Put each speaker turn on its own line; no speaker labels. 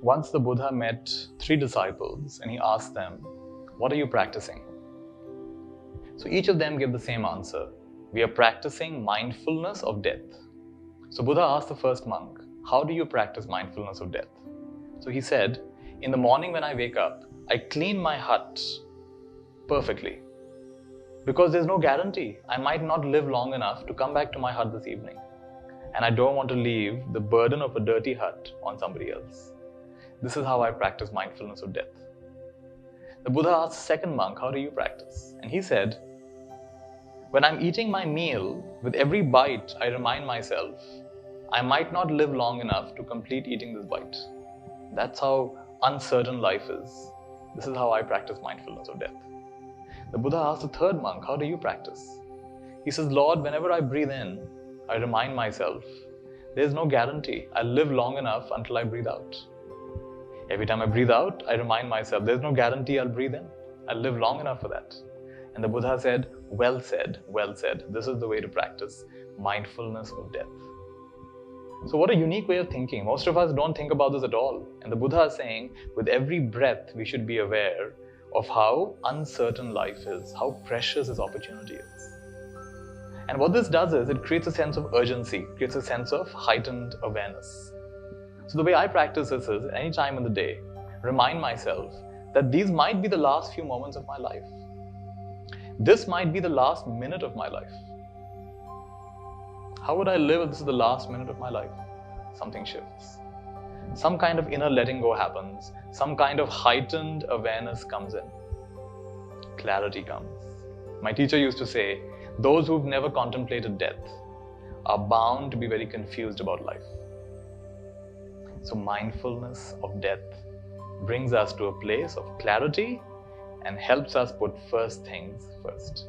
Once the Buddha met 3 disciples and he asked them, "What are you practicing?" So each of them gave the same answer. "We are practicing mindfulness of death." So Buddha asked the first monk, "How do you practice mindfulness of death?" So he said, "In the morning when I wake up, I clean my hut perfectly. Because there's no guarantee. I might not live long enough to come back to my hut this evening. And I don't want to leave the burden of a dirty hut on somebody else. This is how I practice mindfulness of death." The Buddha asked the second monk, "How do you practice?" And he said, "When I'm eating my meal, with every bite, I remind myself, I might not live long enough to complete eating this bite. That's how uncertain life is. This is how I practice mindfulness of death." The Buddha asked the third monk, "How do you practice?" He says, "Lord, whenever I breathe in, I remind myself, there's no guarantee I'll live long enough until I breathe out. Every time I breathe out, I remind myself, there's no guarantee I'll breathe in. I'll live long enough for that." And the Buddha said, "Well said, well said. This is the way to practice mindfulness of death." So what a unique way of thinking. Most of us don't think about this at all. And the Buddha is saying, with every breath, we should be aware of how uncertain life is, how precious this opportunity is. And what this does is it creates a sense of urgency, creates a sense of heightened awareness. So the way I practice this is, any time in the day, remind myself that these might be the last few moments of my life. This might be the last minute of my life. How would I live if this is the last minute of my life? Something shifts. Some kind of inner letting go happens. Some kind of heightened awareness comes in. Clarity comes. My teacher used to say, those who've never contemplated death are bound to be very confused about life. So mindfulness of death brings us to a place of clarity and helps us put first things first.